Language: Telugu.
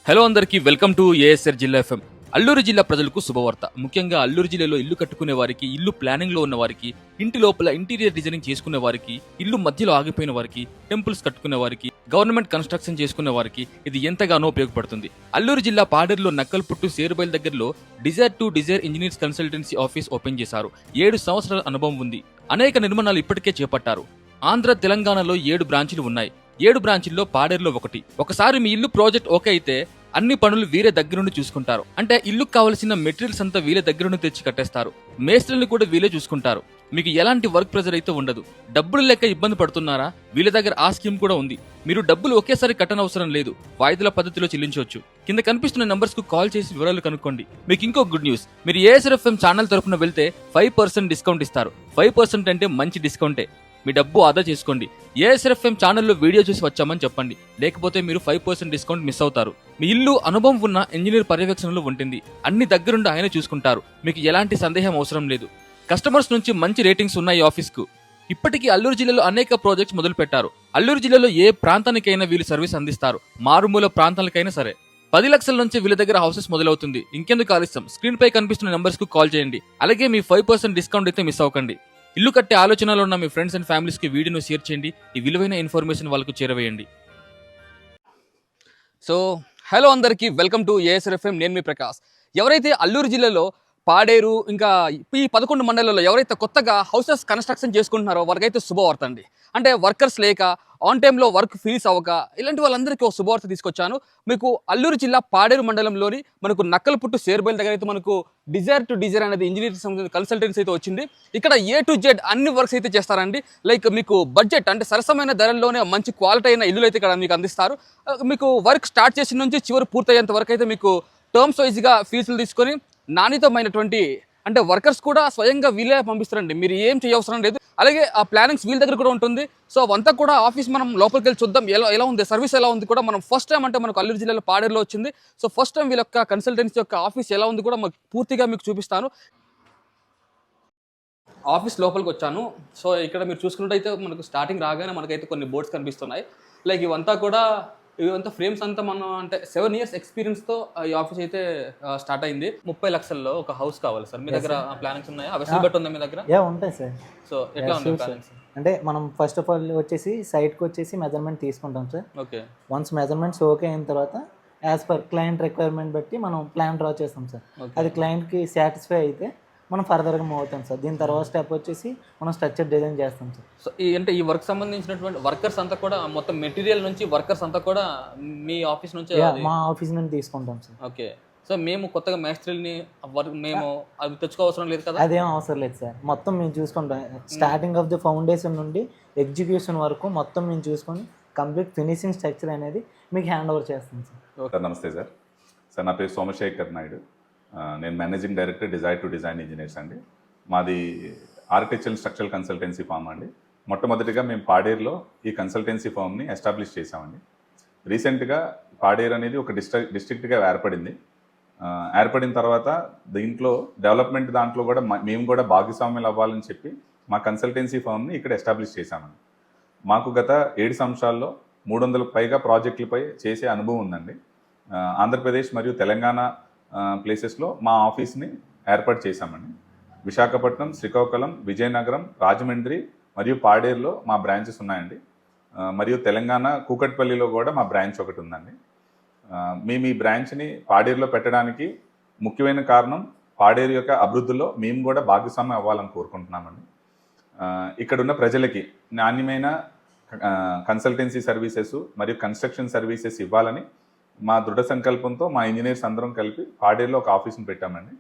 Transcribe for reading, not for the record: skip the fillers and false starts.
హలో అందరికీ వెల్కమ్ టు ఏఎస్ఆర్ జిల్లా ఎఫ్ఎం. అల్లూరు జిల్లా ప్రజలకు శుభవార్త. ముఖ్యంగా అల్లూరు జిల్లాలో ఇల్లు కట్టుకునే వారికి, ఇల్లు ప్లానింగ్ లో ఉన్న వారికి, ఇంటి లోపల ఇంటీరియర్ డిజైనింగ్ చేసుకునే వారికి, ఇల్లు మధ్యలో ఆగిపోయిన వారికి, టెంపుల్స్ కట్టుకునే వారికి, గవర్నమెంట్ కన్స్ట్రక్షన్ చేసుకునే వారికి ఇది ఎంతగానో ఉపయోగపడుతుంది. అల్లూరు జిల్లా పాడేరులో నక్కల్పుట్టు సేరుబైల్ దగ్గరలో desire to Dzire engineers consultancy office open చేశారు. 7 సంవత్సరాల అనుభవం ఉంది. అనేక నిర్మాణాలు ఇప్పటికే చేపట్టారు. ఆంధ్ర తెలంగాణలో 7 బ్రాంచీలు ఉన్నాయి. 7 బ్రాంచీల్లో పాడేరులో ఒకటి. ఒకసారి మీ ఇల్లు ప్రాజెక్ట్ ఓకే అయితే అన్ని పనులు వీరే దగ్గరుండి చూసుకుంటారు. అంటే ఇల్లుకు కావలసిన మెటీరియల్స్ అంతా వీరే దగ్గరుండి తెచ్చి కట్టేస్తారు. మేస్త్రుల్ని కూడా వీలే చూసుకుంటారు. మీకు ఎలాంటి వర్క్ ప్రెజర్ అయితే ఉండదు. డబ్బులు లెక్క ఇబ్బంది పడుతున్నారా? వీళ్ళ దగ్గర ఆ స్కీమ్ కూడా ఉంది. మీరు డబ్బులు ఒకేసారి కట్టనవసరం లేదు. వాయిదాల పద్ధతిలో చెల్లించవచ్చు. కింద కనిపిస్తున్న నంబర్స్ కు కాల్ చేసి వివరాలు కనుక్కోండి. మీకు ఇంకో గుడ్ న్యూస్, మీరు ఏఎస్ఆర్ఎఫ్ఎం ఛానల్ తరఫున వెళ్తే 5% డిస్కౌంట్ ఇస్తారు. 5% అంటే మంచి డిస్కౌంటే. మీ డబ్బు ఆదా చేసుకోండి. ఏఎస్ఆర్ఎఫ్ఎం ఛానల్లో వీడియో చూసి వచ్చామని చెప్పండి. లేకపోతే మీరు 5% డిస్కౌంట్ మిస్ అవుతారు. మీ ఇల్లు అనుభవం ఉన్న ఇంజనీర్ పర్యవేక్షణలో ఉంటుంది. అన్ని దగ్గరుండి ఆయన చూసుకుంటారు. మీకు ఎలాంటి సందేహం అవసరం లేదు. కస్టమర్స్ నుంచి మంచి రేటింగ్స్ ఉన్నాయి ఈ ఆఫీస్కు. ఇప్పటికీ అల్లూరు జిల్లాలో అనేక ప్రాజెక్ట్స్ మొదలు పెట్టారు. అల్లూరు జిల్లాలో ఏ ప్రాంతానికైనా వీళ్ళు సర్వీస్ అందిస్తారు. మారుమూల ప్రాంతాలకైనా సరే. 10 లక్షల నుంచి వీళ్ళ దగ్గర హౌసెస్ మొదలవుతుంది. ఇంకెందుకు ఆలస్యం, స్క్రీన్ పై కనిపిస్తున్న నెంబర్స్ కు కాల్ చేయండి. అలాగే మీ 5% డిస్కౌంట్ అయితే మిస్ అవ్వకండి. ఇల్లు కట్టే ఆలోచనలో ఉన్న మీ ఫ్రెండ్స్ అండ్ ఫ్యామిలీస్ కి వీడియోను షేర్ చేయండి. ఈ విలువైన ఇన్ఫర్మేషన్ వాళ్ళకు చేరవేయండి. సో హలో అందరికీ వెల్కమ్ టు ఏఎస్ఆర్ఎఫ్ఎం. నేను మీ ప్రకాష్. ఎవరైతే అల్లూరు జిల్లాలో పాడేరు ఇంకా ఈ 11 మండలాల్లో ఎవరైతే కొత్తగా హౌసెస్ కన్స్ట్రక్షన్ చేసుకుంటున్నారో వారికైతే శుభవార్త అండి. అంటే వర్కర్స్ లేక ఆన్ టైంలో వర్క్ ఫినిష్ అవ్వక ఇలాంటి వాళ్ళందరికీ ఒక శుభవార్త తీసుకొచ్చాను. మీకు అల్లూరు జిల్లా పాడేరు మండలంలోని మనకు నక్కలపుట్టు సేరుబైల్ దగ్గర అయితే మనకు డిజైర్ టు డిజైర్ అనేది ఇంజనీరింగ్ సంబంధించిన కన్సల్టెన్సీ అయితే వచ్చింది. ఇక్కడ A to Z అన్ని వర్క్స్ అయితే చేస్తారండి. లైక్ మీకు బడ్జెట్ అంటే సరసమైన ధరల్లోనే మంచి క్వాలిటీ అయిన ఇల్లులు అయితే ఇక్కడ మీకు అందిస్తారు. మీకు వర్క్ స్టార్ట్ చేసిన నుంచి చివరి పూర్తయ్యేంత వరకు అయితే మీకు టర్మ్స్ వైజ్గా ఫీజులు తీసుకొని నాణ్యతమైనటువంటి అంటే వర్కర్స్ కూడా స్వయంగా వీళ్ళే పంపిస్తారండి. మీరు ఏం చేయవసరం లేదు. అలాగే ఆ ప్లానింగ్స్ వీళ్ళ దగ్గర కూడా ఉంటుంది. సో అవంతా కూడా ఆఫీస్ మనం లోపలికి వెళ్ళి చూద్దాం ఎలా ఉంది, సర్వీస్ ఎలా ఉంది కూడా. మనం ఫస్ట్ టైం అంటే మనకు అల్లూరు జిల్లాలో పాడేరులో వచ్చింది. సో ఫస్ట్ టైం వీళ్ళ యొక్క కన్సల్టెన్సీ యొక్క ఆఫీస్ ఎలా ఉంది కూడా మాకు పూర్తిగా మీకు చూపిస్తాను. ఆఫీస్ లోపలికి వచ్చాను. సో ఇక్కడ మీరు చూసుకున్నట్టయితే మనకు స్టార్టింగ్ రాగానే మనకైతే కొన్ని బోర్డ్స్ కనిపిస్తున్నాయి. లైక్ ఇవంతా ఫ్రేమ్స్ అంతా మనం అంటే 7 years ఎక్స్పీరియన్స్తో ఈ ఆఫీస్ అయితే స్టార్ట్ అయింది. 30 లక్షల్లో ఒక హౌస్ కావాలి సార్. మీ దగ్గర ప్లానింగ్స్ ఉన్నాయా? అవైలబిలిటీ ఉందా మీ దగ్గర? ఉంటాయి సార్. సో ఎట్లా ఉంది ప్లానింగ్స్? అంటే మనం ఫస్ట్ ఆఫ్ ఆల్ వచ్చేసి సైట్కి వచ్చేసి మెజర్మెంట్ తీసుకుంటాం sir. Okay. Once measurements okay అయిన తర్వాత యాజ్ పర్ క్లయింట్ రిక్వైర్మెంట్ బట్టి మనం ప్లాన్ డ్రా చేస్తాం సార్. అది క్లయింట్కి సాటిస్ఫై అయితే మనం ఫర్దర్గా మూవ్ అవుతాం సార్. దీని తర్వాత స్టెప్ వచ్చేసి మనం స్ట్రక్చర్ డిజైన్ చేస్తాం సార్. సో ఈ వర్క్ సంబంధించినటువంటి వర్కర్స్ అంతా కూడా మొత్తం మెటీరియల్ నుంచి వర్కర్స్ అంతా కూడా మీ ఆఫీస్ నుంచి మా ఆఫీస్ నుంచి తీసుకుంటాం సార్. ఓకే. సో మేము కొత్తగా మేస్త్రీల్ని మేము అవి తెచ్చుకోవసరం లేదు కదా? అదేం అవసరం లేదు సార్. మొత్తం మేము చూసుకుంటాం. స్టార్టింగ్ ఆఫ్ ద ఫౌండేషన్ నుండి ఎగ్జిక్యూషన్ వరకు మొత్తం మేము చూసుకొని కంప్లీట్ ఫినిషింగ్ స్ట్రక్చర్ అనేది మీకు హ్యాండ్ ఓవర్ చేస్తాం సార్. నమస్తే సార్. సార్ నా పేరు సోమశేఖర్ నాయుడు. నేను managing director desire to design engineers అండి. మాది ఆర్కిటెక్చరల్ స్ట్రక్చరల్ కన్సల్టెన్సీ ఫామ్ అండి. మొట్టమొదటిగా మేము పాడేరులో ఈ కన్సల్టెన్సీ ఫామ్ని ఎస్టాబ్లిష్ చేసామండి. రీసెంట్గా పాడేరు అనేది ఒక డిస్ట్రిక్ట్గా ఏర్పడిన తర్వాత దీంట్లో డెవలప్మెంట్ దాంట్లో కూడా మేము కూడా భాగస్వామ్యాలు అవ్వాలని చెప్పి మా కన్సల్టెన్సీ ఫామ్ని ఇక్కడ ఎస్టాబ్లిష్ చేశామండి. మాకు గత 7 సంవత్సరాల్లో 300కు పైగా ప్రాజెక్టులపై చేసే అనుభవం ఉందండి. ఆంధ్రప్రదేశ్ మరియు తెలంగాణ ప్లేసెస్లో మా ఆఫీస్ని ఏర్పాటు చేశామండి. విశాఖపట్నం, శ్రీకాకుళం, విజయనగరం, రాజమండ్రి మరియు పాడేరులో మా బ్రాంచెస్ ఉన్నాయండి. మరియు తెలంగాణ కూకట్పల్లిలో కూడా మా బ్రాంచ్ ఒకటి ఉందండి. మేము ఈ బ్రాంచ్ని పాడేరులో పెట్టడానికి ముఖ్యమైన కారణం పాడేరు యొక్క అభివృద్ధిలో మేము కూడా భాగస్వామ్యం అవ్వాలని కోరుకుంటున్నామండి. ఇక్కడున్న ప్రజలకి నాణ్యమైన కన్సల్టెన్సీ సర్వీసెస్ మరియు కన్స్ట్రక్షన్ సర్వీసెస్ ఇవ్వాలని మా దృఢ సంకల్పంతో మా ఇంజనీర్స్ అందరం కలిపి పాడేరులో ఒక ఆఫీస్ని పెట్టామండి.